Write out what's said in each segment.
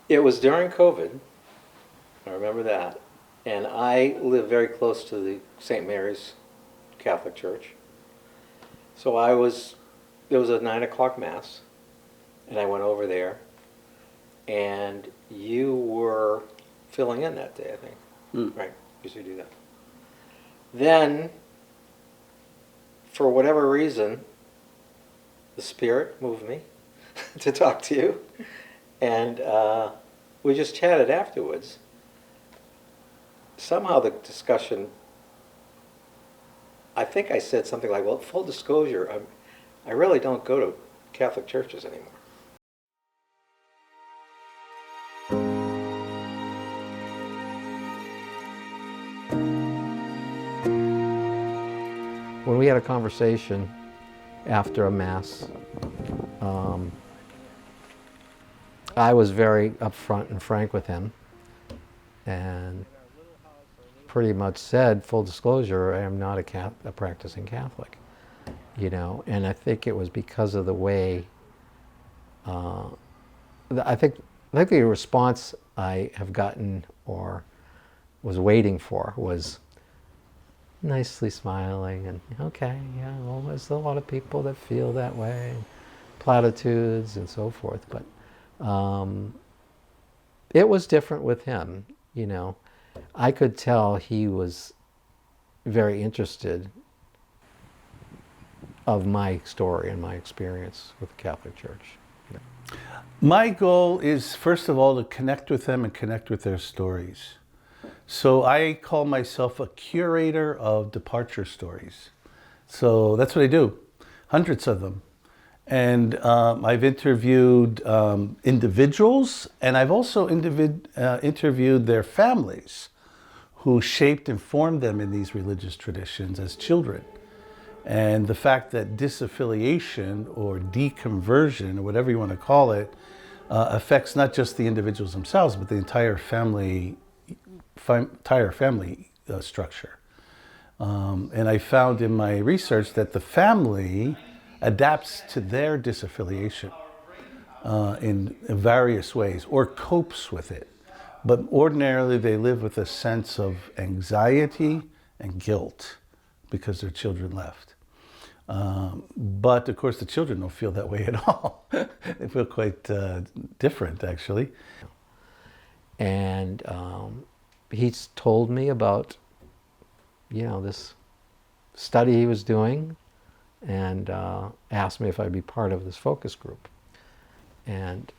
It was during COVID. I remember that. And I live very close to the St. Mary's Catholic Church. So there was a 9 o'clock mass, and I went over there, and you were filling in that day, I think. Right, usually do that. Then, for whatever reason, the Spirit moved me to talk to you, and we just chatted afterwards. Somehow the discussion, I think I said something like, well, full disclosure, I really don't go to Catholic churches anymore. When we had a conversation after a mass, I was very upfront and frank with him, and pretty much said, full disclosure, I am not a practicing Catholic, and I think it was because of the way, I think the response I have gotten or was waiting for was nicely smiling and, okay, yeah, well, there's a lot of people that feel that way, platitudes and so forth, but it was different with him, I could tell he was very interested of my story and my experience with the Catholic Church. My goal is, first of all, to connect with them and connect with their stories. So I call myself a curator of departure stories. So that's what I do, hundreds of them. And I've interviewed individuals, and I've also interviewed their families who shaped and formed them in these religious traditions as children. And the fact that disaffiliation or deconversion, or whatever you want to call it, affects not just the individuals themselves, but the entire family structure. And I found in my research that the family adapts to their disaffiliation in various ways, or copes with it. But ordinarily they live with a sense of anxiety and guilt because their children left. But of course the children don't feel that way at all. They feel quite different, actually. And he's told me about, this study he was doing, and asked me if I'd be part of this focus group. And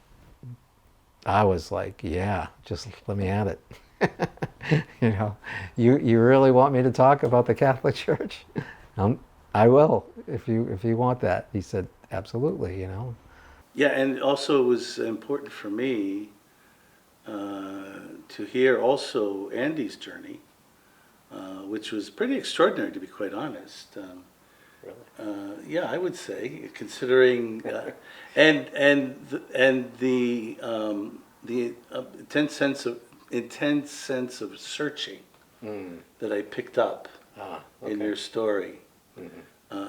I was like, yeah, just let me at it. You really want me to talk about the Catholic Church? I will, if you want that. He said, absolutely, Yeah, and also it was important for me to hear also Andy's journey, which was pretty extraordinary, to be quite honest. Really? Yeah, I would say, considering and the intense sense of searching that I picked up in your story,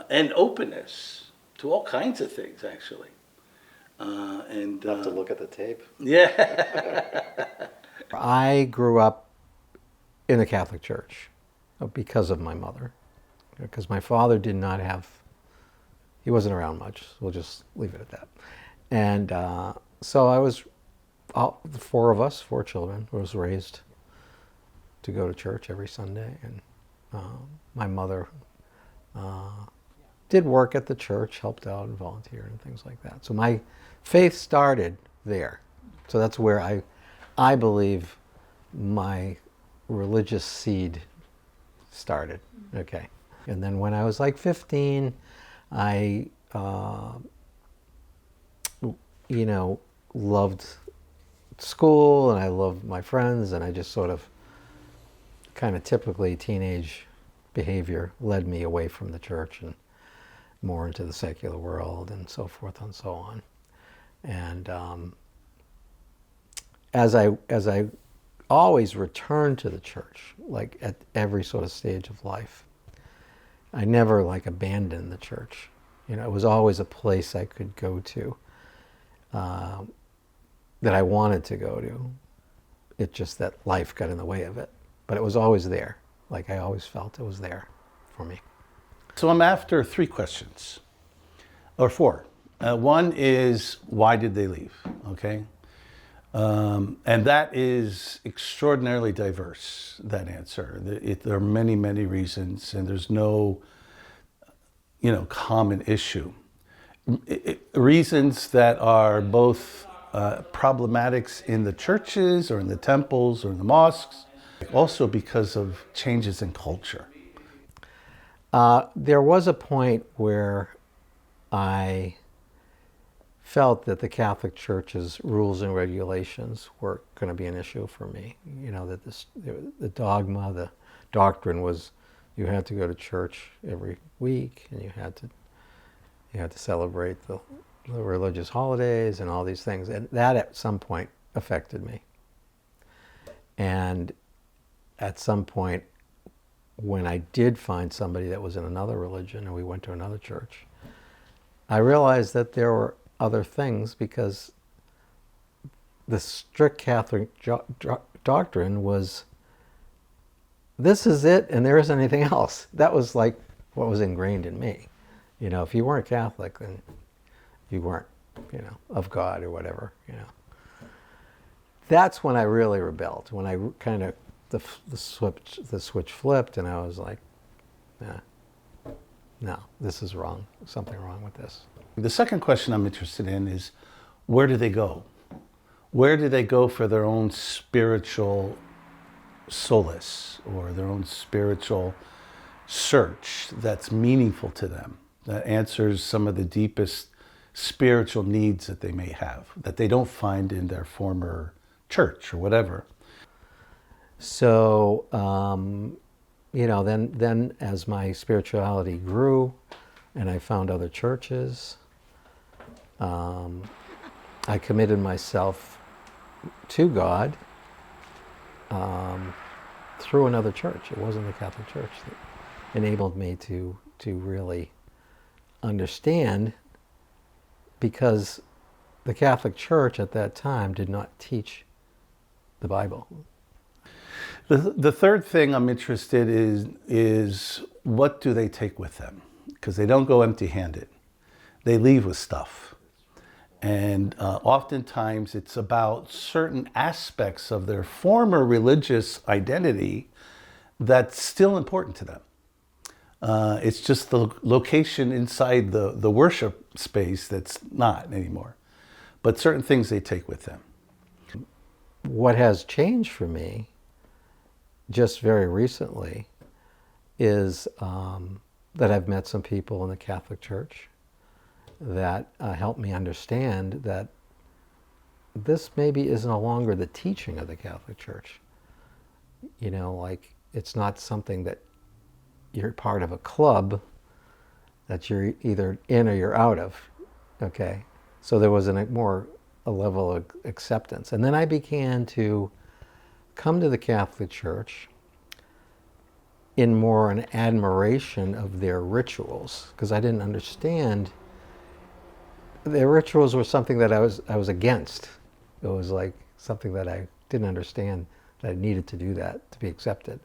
and openness to all kinds of things, actually. And I'll have to look at the tape. Yeah. I grew up in the Catholic Church because of my mother. Because my father did not have, he wasn't around much. We'll just leave it at that. And so I was, the four of us, four children, was raised to go to church every Sunday. And my mother did work at the church, helped out and volunteered and things like that. So my faith started there. So that's where I believe my religious seed started. Okay. And then when I was like 15, I, loved school and I loved my friends, and I just sort of kind of typically teenage behavior led me away from the church and more into the secular world and so forth and so on. And as I always returned to the church, like at every sort of stage of life, I never abandoned the church. It was always a place I could go to. that I wanted to go to. It's just that life got in the way of it. But it was always there. Like I always felt it was there for me. So I'm after 3 questions, or 4. One is, why did they leave? Okay. And that is extraordinarily diverse, that answer. There are many, many reasons, and there's no, common issue. Reasons that are both problematics in the churches or in the temples or in the mosques, also because of changes in culture. There was a point where I felt that the Catholic Church's rules and regulations were going to be an issue for me. That the dogma, the doctrine was you had to go to church every week, and you had to celebrate the religious holidays and all these things. And that at some point affected me. And at some point, when I did find somebody that was in another religion and we went to another church, I realized that there were other things, because the strict Catholic doctrine was, this is it and there isn't anything else. That was like what was ingrained in me. If you weren't Catholic, then you weren't, of God or whatever, That's when I really rebelled, when I kind of, the switch flipped, and I was like, no, this is wrong. Something wrong with this. The second question I'm interested in is, where do they go? Where do they go for their own spiritual solace, or their own spiritual search that's meaningful to them, that answers some of the deepest spiritual needs that they may have, that they don't find in their former church or whatever? So, then as my spirituality grew and I found other churches, I committed myself to God through another church. It wasn't the Catholic Church that enabled me to really understand, because the Catholic Church at that time did not teach the Bible. The third thing I'm interested is what do they take with them? Because they don't go empty-handed. They leave with stuff. And oftentimes it's about certain aspects of their former religious identity that's still important to them. It's just the location inside the worship space that's not anymore. But certain things they take with them. What has changed for me just very recently is that I've met some people in the Catholic Church that help me understand that this maybe is no longer the teaching of the Catholic Church. Like, it's not something that you're part of a club that you're either in or you're out of, okay? So there was a level of acceptance. And then I began to come to the Catholic Church in more an admiration of their rituals, because I didn't understand. Their rituals were something that I was against. It was like something that I didn't understand, that I needed to do that to be accepted.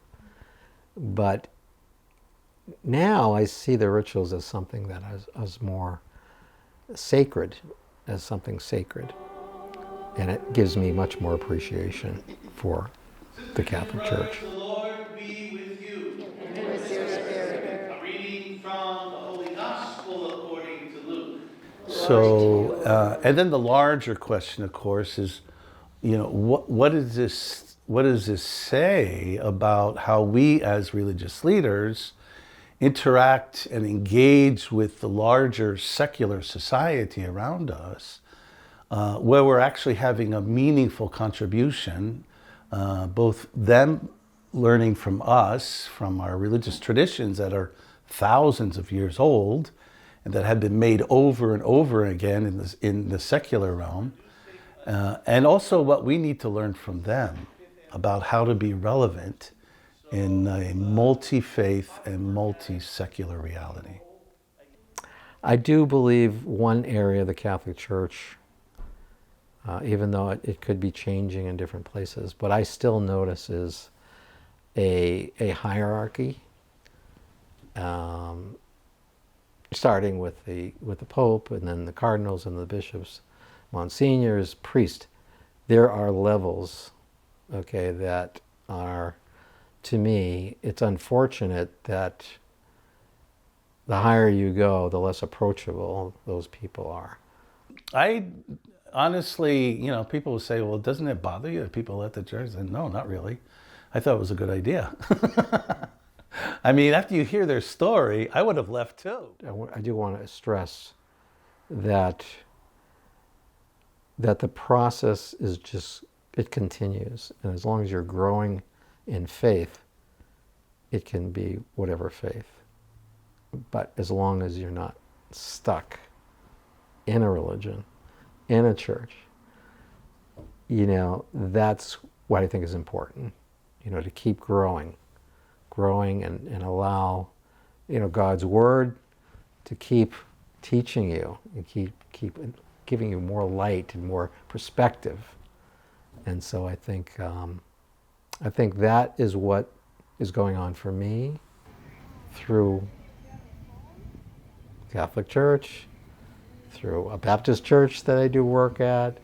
But now I see the rituals as something that is more sacred, as something sacred. And it gives me much more appreciation for the Catholic Church. The Lord be with you. And with your spirit. A reading from the Holy Gospel according to Luke. So, and then the larger question, of course, is, what does this say about how we as religious leaders interact and engage with the larger secular society around us, where we're actually having a meaningful contribution, both them learning from us, from our religious traditions that are thousands of years old and that have been made over and over again in the secular realm, and also what we need to learn from them about how to be relevant in a multi-faith and multi-secular reality. I do believe one area of the Catholic Church even though it could be changing in different places. But I still notice is a hierarchy, starting with the Pope, and then the cardinals and the bishops, monsignors, priests. There are levels, okay, that are, to me, it's unfortunate that the higher you go, the less approachable those people are. I honestly, people will say, well, doesn't it bother you that people left the church? And no, not really. I thought it was a good idea. I mean, after you hear their story, I would have left too. I do want to stress that the process is just, it continues. And as long as you're growing in faith, it can be whatever faith. But as long as you're not stuck in a religion, in a church, that's what I think is important, to keep growing and allow, God's word to keep teaching you and keep giving you more light and more perspective. And so I think that is what is going on for me through Catholic Church, through a Baptist church that I do work at,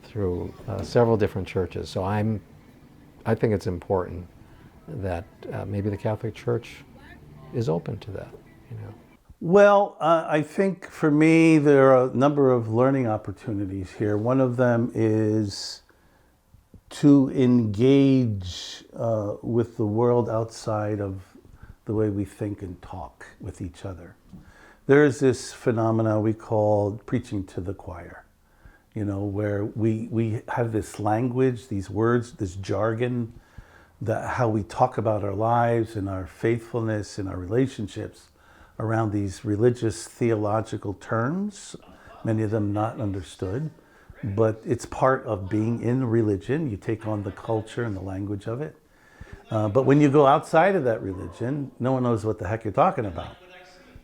through several different churches. So I think it's important that maybe the Catholic Church is open to that. Well, I think for me, there are a number of learning opportunities here. One of them is to engage with the world outside of the way we think and talk with each other. There is this phenomena we call preaching to the choir, where we have this language, these words, this jargon, how we talk about our lives and our faithfulness and our relationships around these religious theological terms, many of them not understood, but it's part of being in religion. You take on the culture and the language of it. But when you go outside of that religion, no one knows what the heck you're talking about.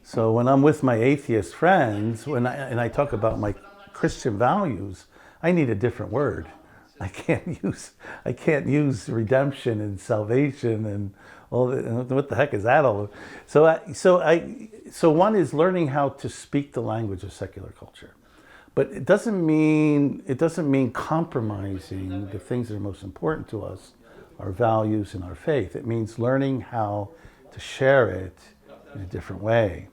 So when I'm with my atheist friends, and I talk about my Christian values, I need a different word. I can't use redemption and salvation and what the heck is that all? So one is learning how to speak the language of secular culture, but it doesn't mean compromising the things that are most important to us, our values and our faith. It means learning how to share it in a different way.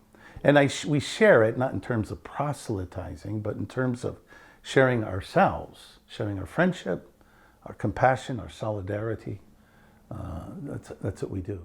And we share it not in terms of proselytizing, but in terms of sharing ourselves, sharing our friendship, our compassion, our solidarity. That's what we do.